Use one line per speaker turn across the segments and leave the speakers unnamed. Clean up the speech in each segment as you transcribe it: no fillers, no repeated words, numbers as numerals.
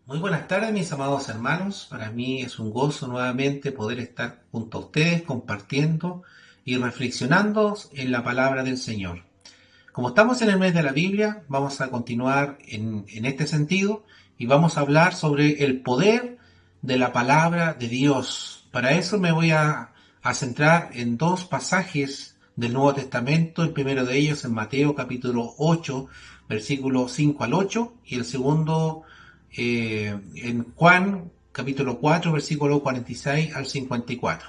Muy buenas tardes, mis amados hermanos. Para mí es un gozo nuevamente poder estar junto a ustedes compartiendo y reflexionando en la palabra del Señor. Como estamos en el mes de la Biblia, vamos a continuar en este sentido y vamos a hablar sobre el poder de la palabra de Dios. Para eso me voy a centrar en dos pasajes del Nuevo Testamento. El primero de ellos en Mateo capítulo 8, versículos 5 al 8, y el segundo en Juan capítulo 4, versículo 46 al 54.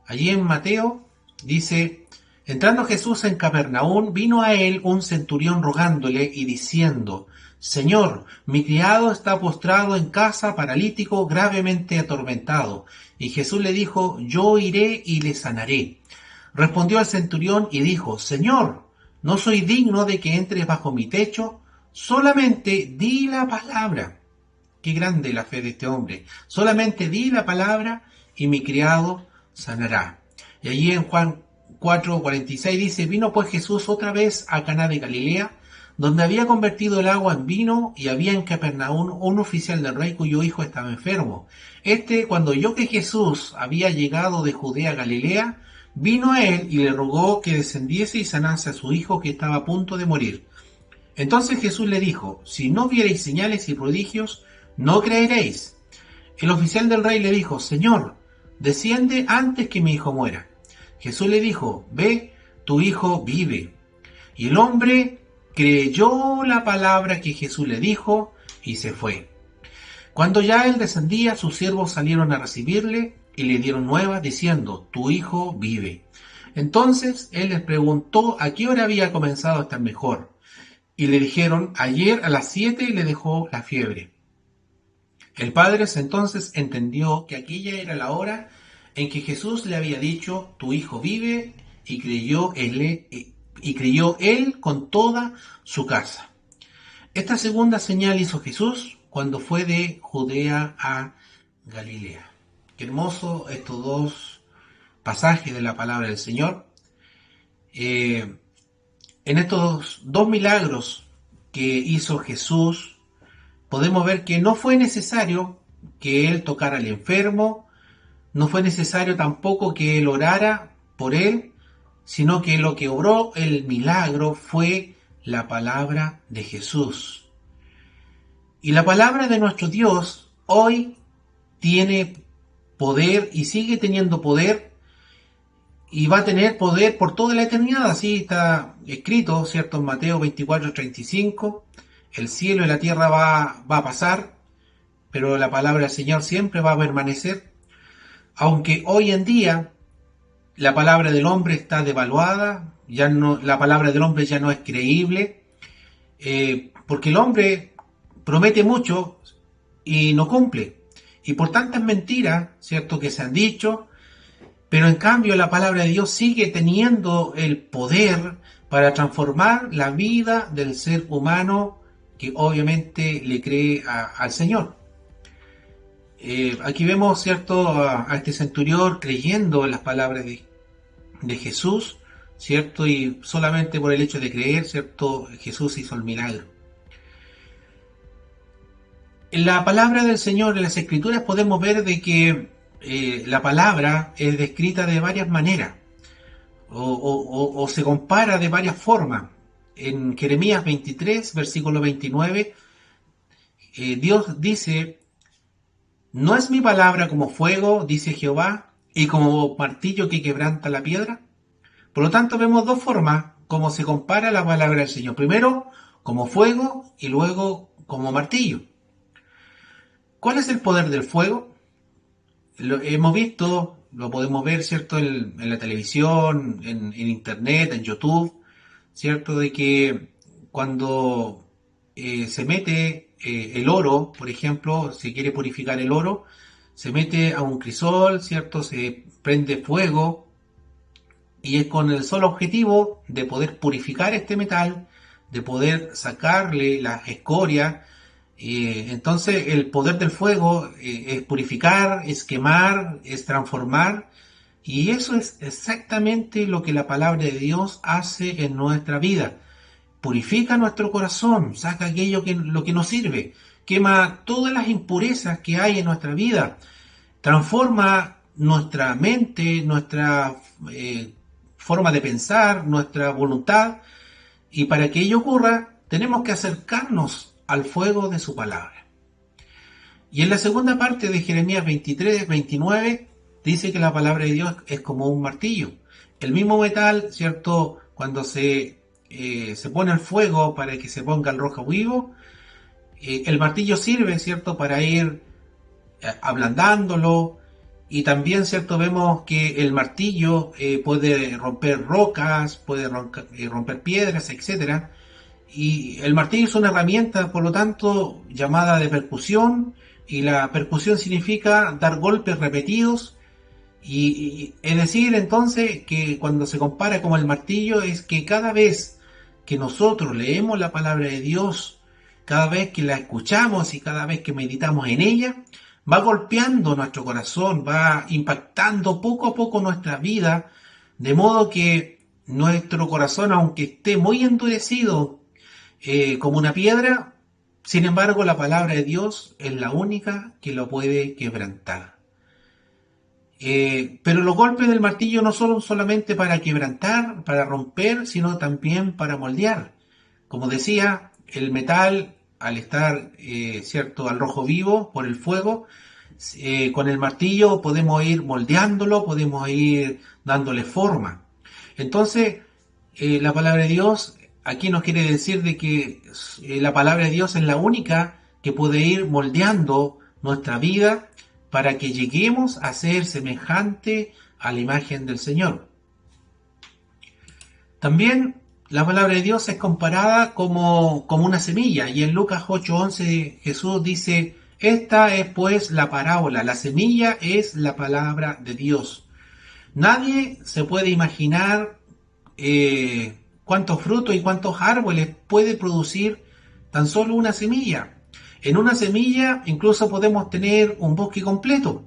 Allí en Mateo dice: entrando Jesús en Capernaum, vino a él un centurión rogándole y diciendo: Señor, mi criado está postrado en casa, paralítico, gravemente atormentado. Y Jesús le dijo: yo iré y le sanaré. Respondió el centurión y dijo: Señor, no soy digno de que entres bajo mi techo, solamente di la palabra. Qué grande la fe de este hombre. Solamente di la palabra y mi criado sanará. Y allí en Juan 4:46 dice: vino pues Jesús otra vez a Caná de Galilea, donde había convertido el agua en vino, y había en Capernaum un oficial del rey cuyo hijo estaba enfermo. Cuando oyó que Jesús había llegado de Judea a Galilea, vino a él y le rogó que descendiese y sanase a su hijo, que estaba a punto de morir. Entonces Jesús le dijo: si no viereis señales y prodigios, no creeréis. El oficial del rey le dijo: Señor, desciende antes que mi hijo muera. Jesús le dijo: ve, tu hijo vive. Y el hombre creyó la palabra que Jesús le dijo y se fue. Cuando ya él descendía, sus siervos salieron a recibirle y le dieron nuevas diciendo: tu hijo vive. Entonces él les preguntó a qué hora había comenzado a estar mejor. Y le dijeron: ayer a las 7 le dejó la fiebre. El padre entonces entendió que aquella era la hora en que Jesús le había dicho: tu hijo vive, y creyó él con toda su casa. Esta segunda señal hizo Jesús cuando fue de Judea a Galilea. Qué hermoso estos dos pasajes de la palabra del Señor. En estos dos milagros que hizo Jesús, podemos ver que no fue necesario que él tocara al enfermo, no fue necesario tampoco que él orara por él, sino que lo que obró el milagro fue la palabra de Jesús. Y la palabra de nuestro Dios hoy tiene poder y sigue teniendo poder, y va a tener poder por toda la eternidad. Así está escrito, ¿cierto? En Mateo 24:35, el cielo y la tierra va a pasar, pero la palabra del Señor siempre va a permanecer. Aunque hoy en día la palabra del hombre está devaluada, la palabra del hombre ya no es creíble, porque el hombre promete mucho y no cumple. Y por tantas mentiras, ¿cierto?, que se han dicho, pero en cambio la palabra de Dios sigue teniendo el poder para transformar la vida del ser humano que obviamente le cree al Señor. Aquí vemos, ¿cierto?, a este centurión creyendo en las palabras de Jesús, ¿cierto? Y solamente por el hecho de creer, ¿cierto?, Jesús hizo el milagro. En la palabra del Señor, en las Escrituras, podemos ver de que la palabra es descrita de varias maneras, o se compara de varias formas. En Jeremías 23, versículo 29, Dios dice: ¿no es mi palabra como fuego, dice Jehová, y como martillo que quebranta la piedra? Por lo tanto, vemos dos formas como se compara la palabra del Señor. Primero, como fuego, y luego como martillo. ¿Cuál es el poder del fuego? Lo hemos visto, lo podemos ver, ¿cierto?, en la televisión, en internet, en YouTube, ¿cierto?, de que cuando se mete el oro, por ejemplo, se quiere purificar el oro, se mete a un crisol, ¿cierto?, se prende fuego, y es con el solo objetivo de poder purificar este metal, de poder sacarle las escorias. Entonces el poder del fuego es purificar, es quemar, es transformar, y eso es exactamente lo que la palabra de Dios hace en nuestra vida. Purifica nuestro corazón, saca aquello lo que nos sirve, quema todas las impurezas que hay en nuestra vida, transforma nuestra mente, nuestra forma de pensar, nuestra voluntad, y para que ello ocurra tenemos que acercarnos al fuego de su palabra. Y en la segunda parte de Jeremías 23-29 dice que la palabra de Dios es como un martillo. El mismo metal, ¿cierto? Cuando se pone al fuego para que se ponga el rojo vivo, el martillo sirve, ¿cierto? Para ir ablandándolo, y también, ¿cierto? Vemos que el martillo puede romper rocas, puede romper piedras, etcétera. Y el martillo es una herramienta, por lo tanto, llamada de percusión, y la percusión significa dar golpes repetidos, y es decir, entonces, que cuando se compara con el martillo es que cada vez que nosotros leemos la palabra de Dios, cada vez que la escuchamos y cada vez que meditamos en ella, va golpeando nuestro corazón, va impactando poco a poco nuestra vida, de modo que nuestro corazón, aunque esté muy endurecido como una piedra, sin embargo la palabra de Dios es la única que lo puede quebrantar. Pero los golpes del martillo no son solamente para quebrantar, para romper, sino también para moldear. Como decía, el metal, al estar cierto, al rojo vivo por el fuego, con el martillo podemos ir moldeándolo, podemos ir dándole forma. Entonces, la palabra de Dios aquí nos quiere decir de que la palabra de Dios es la única que puede ir moldeando nuestra vida para que lleguemos a ser semejante a la imagen del Señor. También la palabra de Dios es comparada como una semilla, y en Lucas 8:11 Jesús dice: esta es pues la parábola, la semilla es la palabra de Dios. Nadie se puede imaginar cuántos frutos y cuántos árboles puede producir tan solo una semilla. En una semilla incluso podemos tener un bosque completo,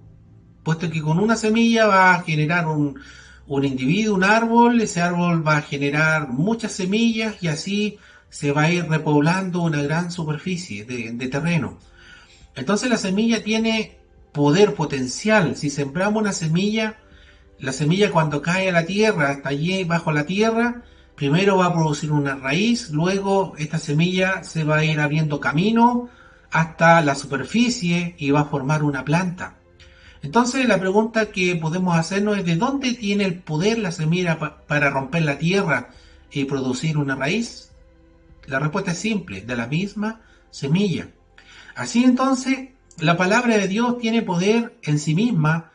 puesto que con una semilla va a generar un individuo, un árbol, ese árbol va a generar muchas semillas y así se va a ir repoblando una gran superficie de terreno. Entonces la semilla tiene poder potencial. Si sembramos una semilla, la semilla cuando cae a la tierra, está allí bajo la tierra, primero va a producir una raíz, luego esta semilla se va a ir abriendo camino hasta la superficie y va a formar una planta. Entonces la pregunta que podemos hacernos es: ¿de dónde tiene el poder la semilla para romper la tierra y producir una raíz? La respuesta es simple: de la misma semilla. Así entonces, la palabra de Dios tiene poder en sí misma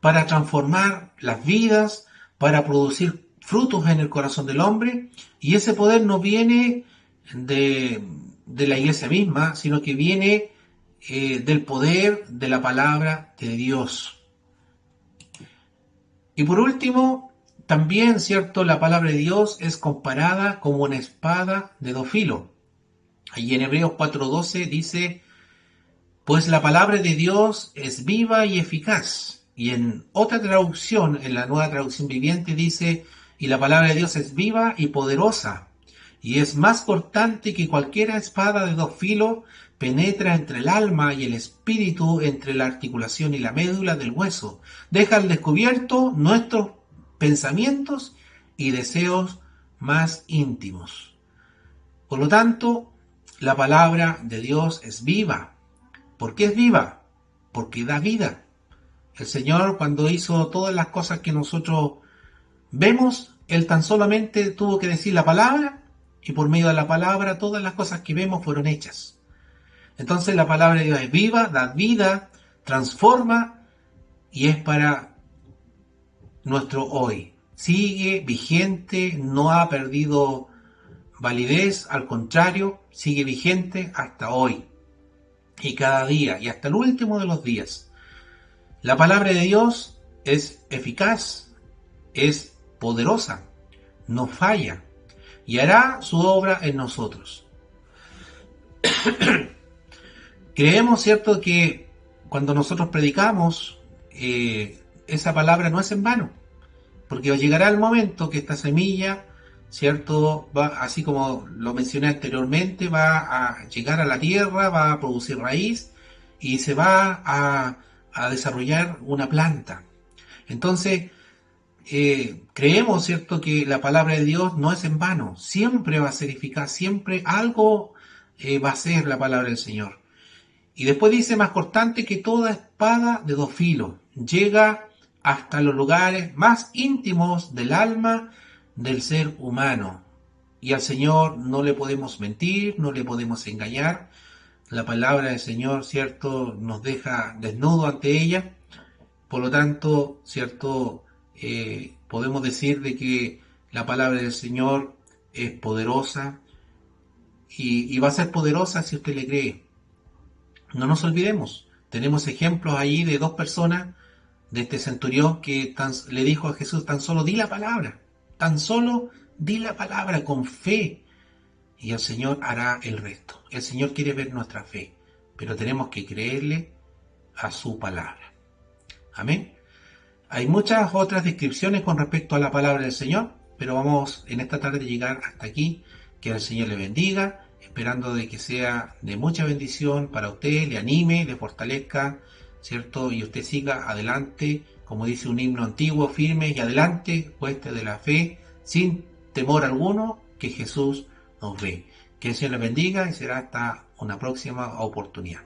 para transformar las vidas, para producir frutos en el corazón del hombre, y ese poder no viene de la iglesia misma, sino que viene del poder de la palabra de Dios. Y por último, también, ¿cierto?, la palabra de Dios es comparada como una espada de dos filos. Allí en Hebreos 4:12 dice: pues la palabra de Dios es viva y eficaz. Y en otra traducción, en la Nueva Traducción Viviente, dice: y la palabra de Dios es viva y poderosa, y es más cortante que cualquier espada de dos filos, penetra entre el alma y el espíritu, entre la articulación y la médula del hueso, deja al descubierto nuestros pensamientos y deseos más íntimos. Por lo tanto, la palabra de Dios es viva. ¿Por qué es viva? Porque da vida. El Señor, cuando hizo todas las cosas que nosotros vemos, Él tan solamente tuvo que decir la palabra, y por medio de la palabra todas las cosas que vemos fueron hechas. Entonces la palabra de Dios es viva, da vida, transforma, y es para nuestro hoy. Sigue vigente, no ha perdido validez, al contrario, sigue vigente hasta hoy. Y cada día, y hasta el último de los días. La palabra de Dios es eficaz, es poderosa, no falla, y hará su obra en nosotros. Creemos, ¿cierto?, que cuando nosotros predicamos, esa palabra no es en vano, porque llegará el momento que esta semilla ¿cierto? Va, así como lo mencioné anteriormente, va a llegar a la tierra, va a producir raíz y se va a desarrollar una planta. Entonces, creemos, ¿cierto?, que la palabra de Dios no es en vano, siempre va a ser eficaz, siempre algo va a ser la palabra del Señor. Y después dice, más cortante que toda espada de dos filos, llega hasta los lugares más íntimos del alma del ser humano. Y al Señor no le podemos mentir, no le podemos engañar. La palabra del Señor, ¿cierto?, nos deja desnudo ante ella. Por lo tanto, ¿cierto?, podemos decir de que la palabra del Señor es poderosa y va a ser poderosa si usted le cree. No nos olvidemos, tenemos ejemplos ahí de dos personas, de este centurión que le dijo a Jesús, tan solo di la palabra, tan solo di la palabra con fe y el Señor hará el resto. El Señor quiere ver nuestra fe, pero tenemos que creerle a su palabra. Amén. Hay muchas otras descripciones con respecto a la palabra del Señor, pero vamos en esta tarde a llegar hasta aquí. Que el Señor le bendiga, esperando de que sea de mucha bendición para usted, le anime, le fortalezca, ¿cierto? Y usted siga adelante, como dice un himno antiguo, firme y adelante, puesta de la fe, sin temor alguno, que Jesús nos ve. Que el Señor le bendiga y será hasta una próxima oportunidad.